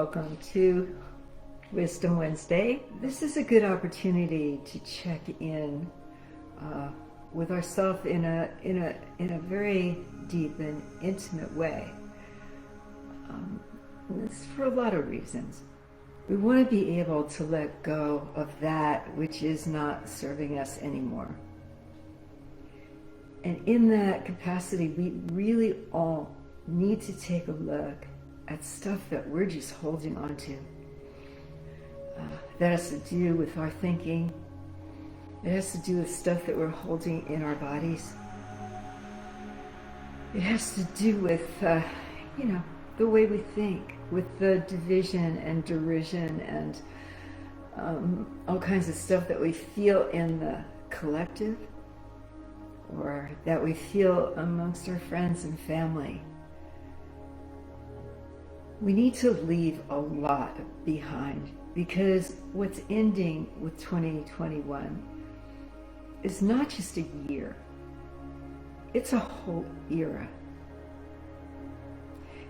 Welcome to Wisdom Wednesday. This is a good opportunity to check in with ourselves in a very deep and intimate way. It's for a lot of reasons. We want to be able to let go of that which is not serving us anymore. And in that capacity, we really all need to take a look at stuff that we're just holding on to. That has to do with our thinking. It has to do with stuff that we're holding in our bodies. It has to do with, the way we think, with the division and derision and all kinds of stuff that we feel in the collective or that we feel amongst our friends and family. We need to leave a lot behind, because what's ending with 2021 is not just a year, it's a whole era.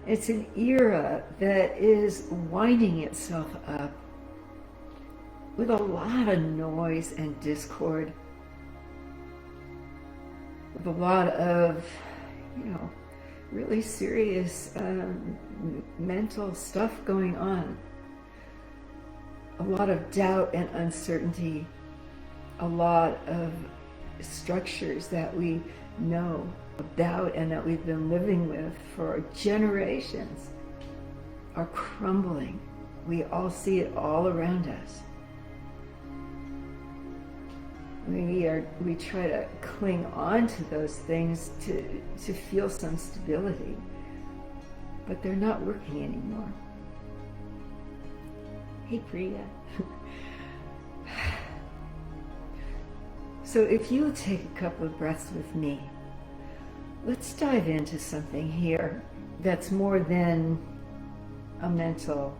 It's an era that is winding itself up with a lot of noise and discord, with a lot of, really serious mental stuff going on. A lot of doubt and uncertainty, a lot of structures that we know about and that we've been living with for generations are crumbling. We all see it all around us. We try to cling on to those things to feel some stability, but they're not working anymore. Hey, Priya. So if you'll take a couple of breaths with me, let's dive into something here that's more than a mental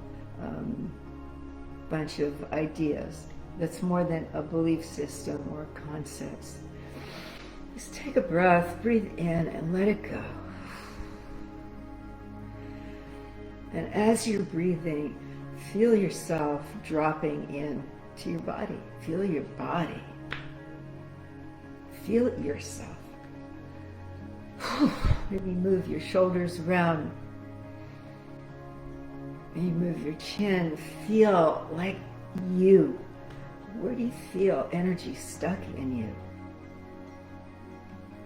bunch of ideas. That's more than a belief system or concepts. Just take a breath, breathe in, and let it go. And as you're breathing, feel yourself dropping in to your body. Feel your body. Feel it yourself. Maybe move your shoulders around. Maybe move your chin. Feel like you. Where do you feel energy stuck in you?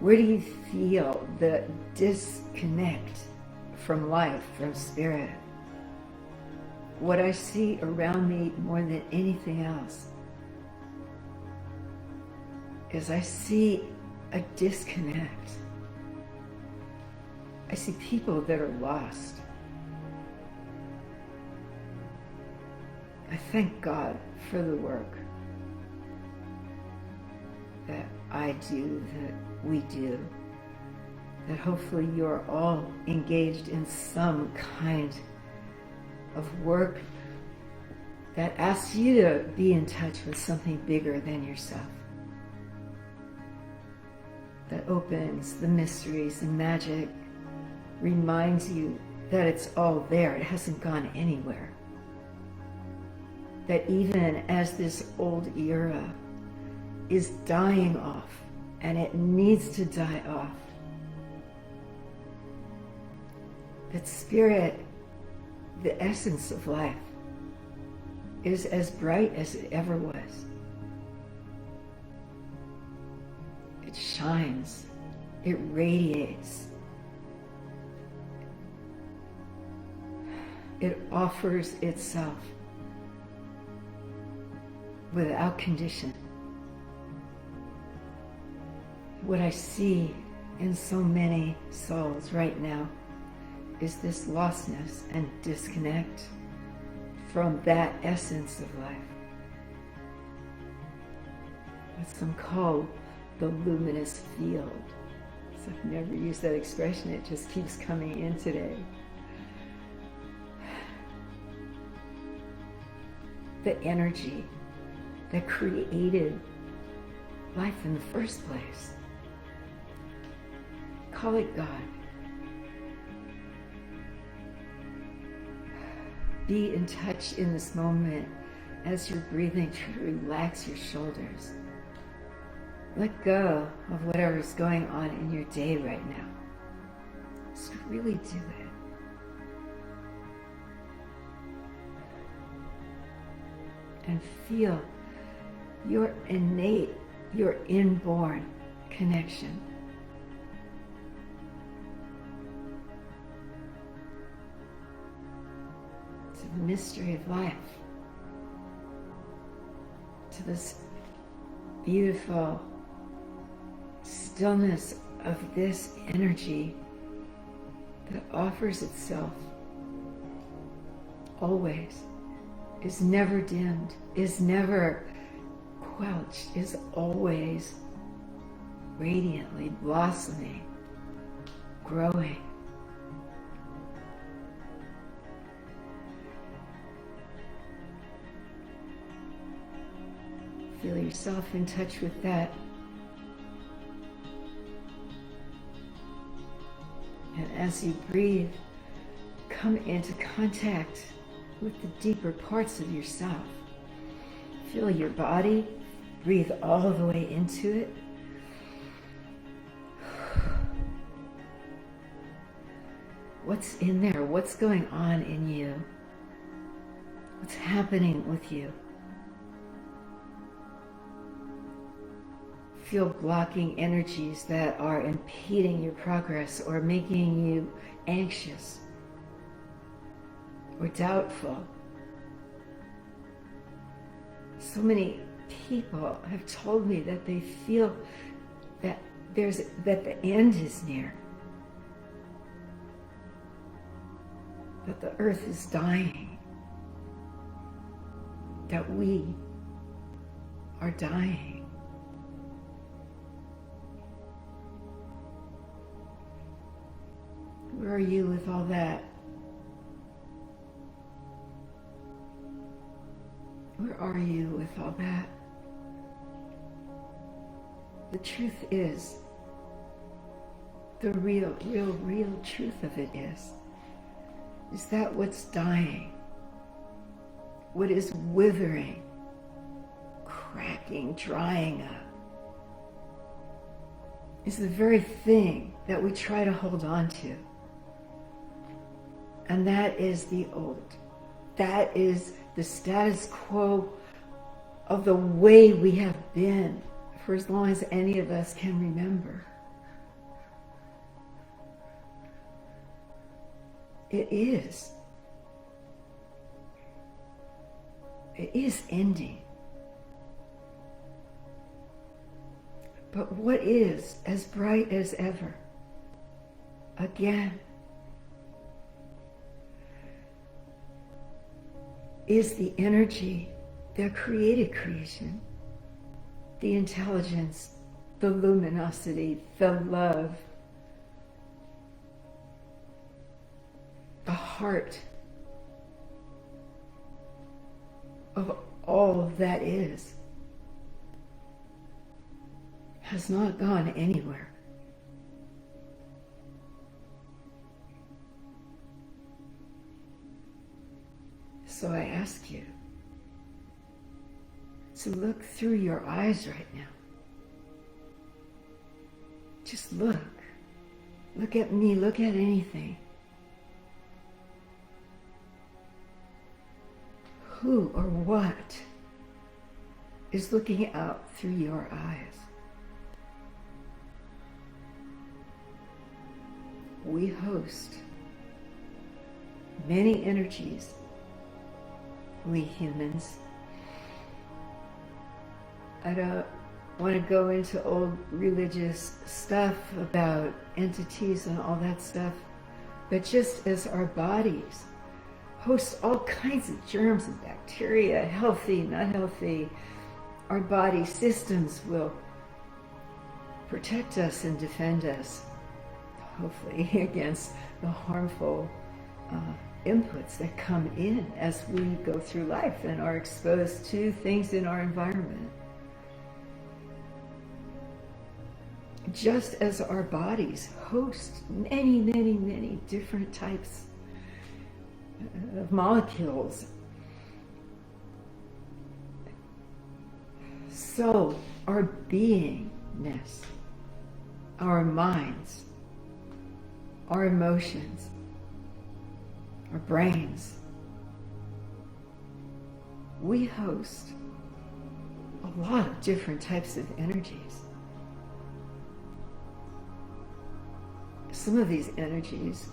Where do you feel the disconnect from life, from spirit? What I see around me more than anything else is I see a disconnect. I see people that are lost. I thank God for the work that I do, that we do, that hopefully you're all engaged in some kind of work that asks you to be in touch with something bigger than yourself, that opens the mysteries and magic, reminds you that it's all there, it hasn't gone anywhere. That even as this old era is dying off, and it needs to die off, that spirit, the essence of life, is as bright as it ever was. It shines, it radiates, it offers itself without condition. What I see in so many souls right now is this lostness and disconnect from that essence of life. What some call the luminous field. So I've never used that expression, it just keeps coming in today. The energy that created life in the first place. Call it God. be in touch in this moment as you're breathing to relax your shoulders. Let go of whatever's going on in your day right now. Just really do it. And feel your innate, your inborn connection. To the mystery of life. To this beautiful stillness of this energy that offers itself always, is never dimmed, is never quenched, is always radiantly blossoming, growing. Feel yourself in touch with that. And as you breathe, come into contact with the deeper parts of yourself. Feel your body, breathe all the way into it. What's in there? What's going on in you? What's happening with you? Feel blocking energies that are impeding your progress or making you anxious or doubtful. So many people have told me that they feel that the end is near, that the earth is dying, that we are dying. Where are you with all that? Where are you with all that? The truth is, the real truth of it is that what's dying, what is withering, cracking, drying up, is the very thing that we try to hold on to. And that is the old. That is the status quo of the way we have been for as long as any of us can remember. It is. It is ending. But what is as bright as ever? Again, is the energy that created creation, the intelligence, the luminosity, the love, the heart of all that is, has not gone anywhere. So I ask you to look through your eyes right now. Just look. Look at me, look at anything. Who or what is looking out through your eyes? We host many energies, we humans. I don't want to go into old religious stuff about entities and all that stuff, but just as our bodies host all kinds of germs and bacteria, healthy, not healthy, our body systems will protect us and defend us, hopefully, against the harmful inputs that come in as we go through life and are exposed to things in our environment. Just as our bodies host many, many, many different types, of molecules. So our beingness, our minds, our emotions, our brains, we host a lot of different types of energies. Some of these energies,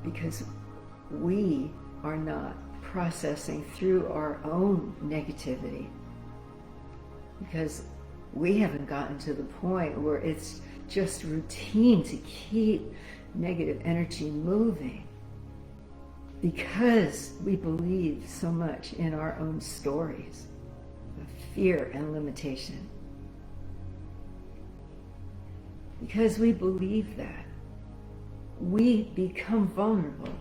because we are not processing through our own negativity, because we haven't gotten to the point where it's just routine to keep negative energy moving, because we believe so much in our own stories of fear and limitation. Because we believe that, we become vulnerable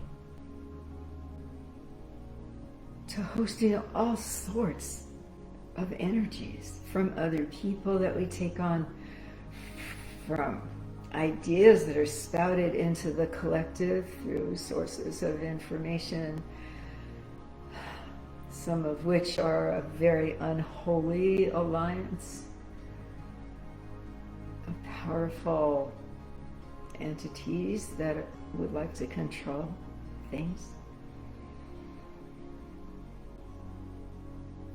to hosting all sorts of energies from other people that we take on, from ideas that are spouted into the collective through sources of information, some of which are a very unholy alliance of powerful entities that would like to control things,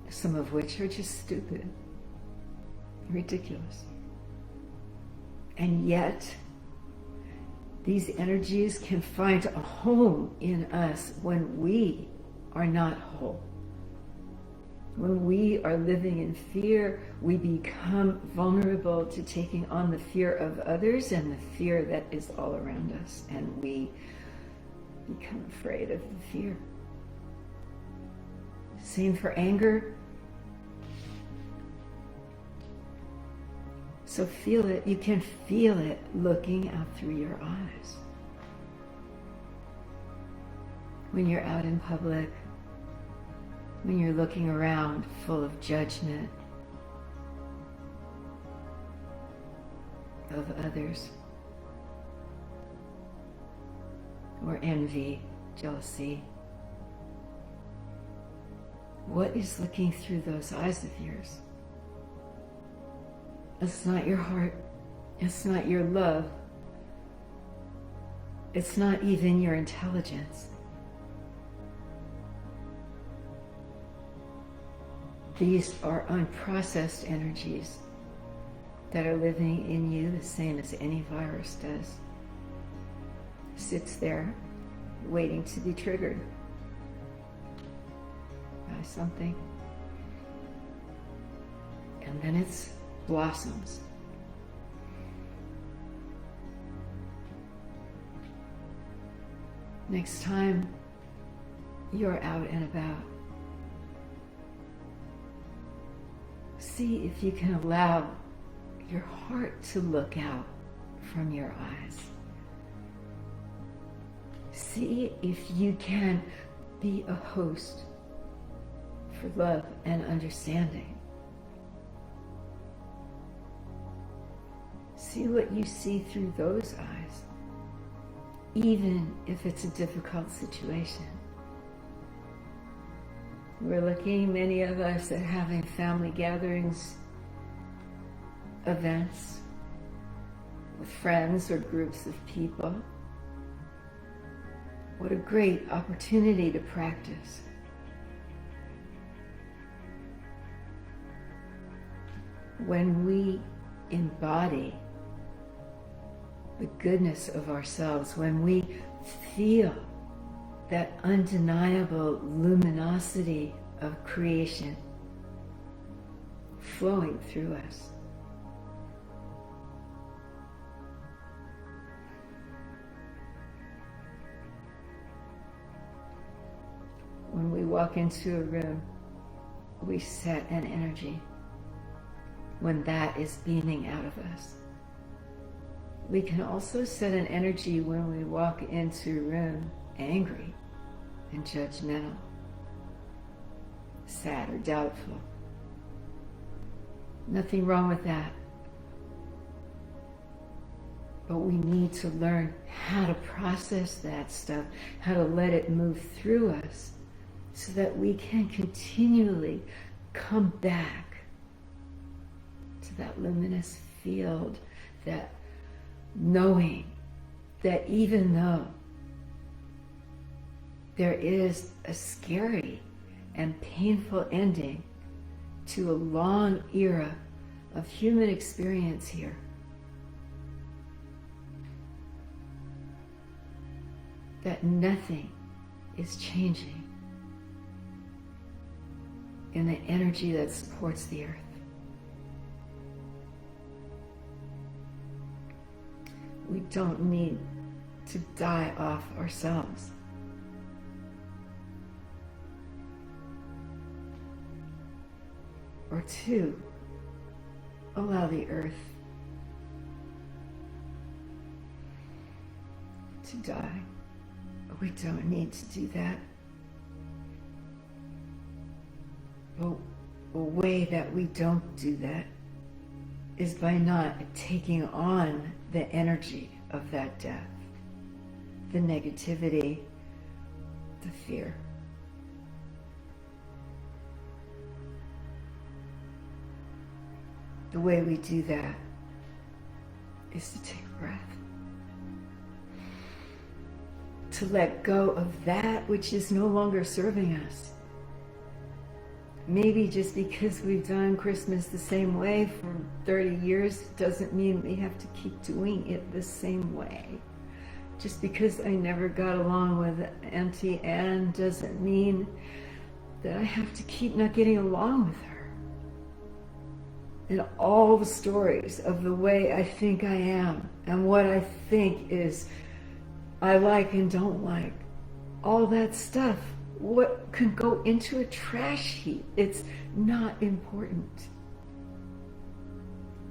some of which are just stupid, ridiculous. And yet, these energies can find a home in us when we are not whole. When we are living in fear, we become vulnerable to taking on the fear of others and the fear that is all around us. And we become afraid of the fear. Same for anger. So feel it. You can feel it looking out through your eyes. When you're out in public, when you're looking around full of judgment of others, or envy, jealousy. What is looking through those eyes of yours? It's not your heart. It's not your love. It's not even your intelligence. These are unprocessed energies that are living in you the same as any virus does. Sits there waiting to be triggered by something. And then it blossoms. Next time you're out and about, see if you can allow your heart to look out from your eyes. See if you can be a host for love and understanding. See what you see through those eyes, even if it's a difficult situation. We're looking, many of us, at having family gatherings, events with friends or groups of people. What a great opportunity to practice. When we embody the goodness of ourselves, when we feel that undeniable luminosity of creation flowing through us, when we walk into a room, we set an energy. When that is beaming out of us, we can also set an energy when we walk into a room angry and judgmental, sad or doubtful. Nothing wrong with that. But we need to learn how to process that stuff, how to let it move through us so that we can continually come back to that luminous field, that knowing that even though there is a scary and painful ending to a long era of human experience here, that nothing is changing in the energy that supports the earth. We don't need to die off ourselves. Or to allow the earth to die. We don't need to do that. But a way that we don't do that is by not taking on the energy of that death, the negativity, the fear. The way we do that is to take a breath, to let go of that which is no longer serving us. Maybe just because we've done Christmas the same way for 30 years doesn't mean we have to keep doing it the same way. Just because I never got along with Auntie Anne doesn't mean that I have to keep not getting along with her. And all the stories of the way I think I am and what I think is I like and don't like, all that stuff, what can go into a trash heap? It's not important.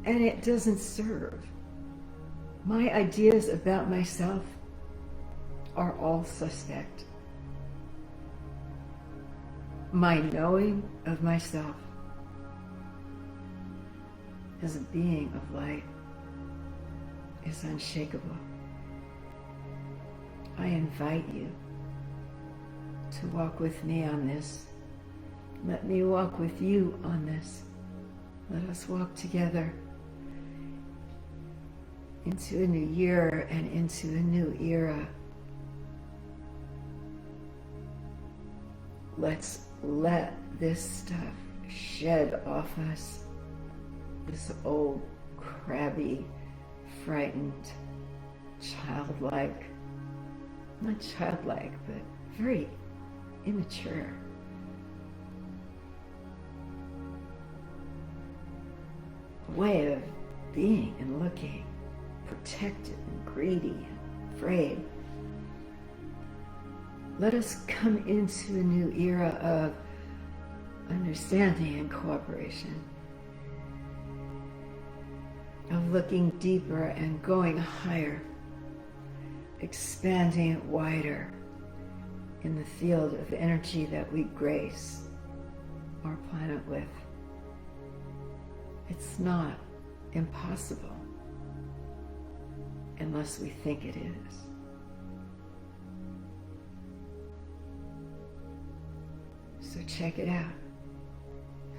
And it doesn't serve. My ideas about myself are all suspect. My knowing of myself as a being of light is unshakable. I invite you to walk with me on this. Let me walk with you on this. Let us walk together into a new year and into a new era. Let's let this stuff shed off us. This old, crabby, frightened, childlike, not childlike, but very immature way of being and looking, protected and greedy and afraid. Let us come into a new era of understanding and cooperation, of looking deeper and going higher, expanding it wider in the field of energy that we grace our planet with. It's not impossible unless we think it is. So check it out.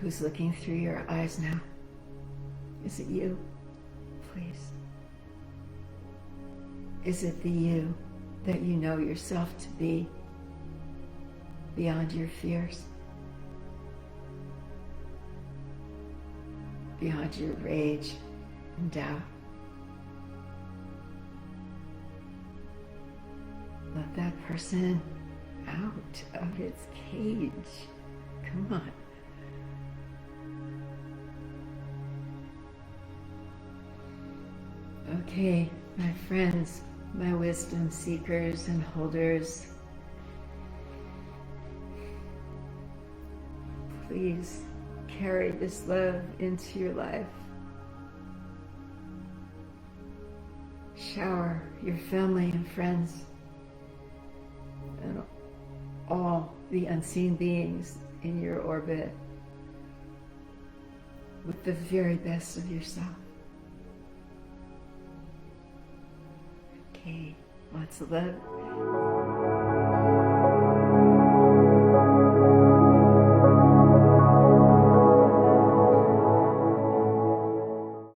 Who's looking through your eyes now? Is it you? Please. Is it the you that you know yourself to be beyond your fears? Beyond your rage and doubt? Let that person out of its cage. Come on. Okay, my friends, my wisdom seekers and holders, please carry this love into your life. Shower your family and friends and all the unseen beings in your orbit with the very best of yourself. Okay, lots of love.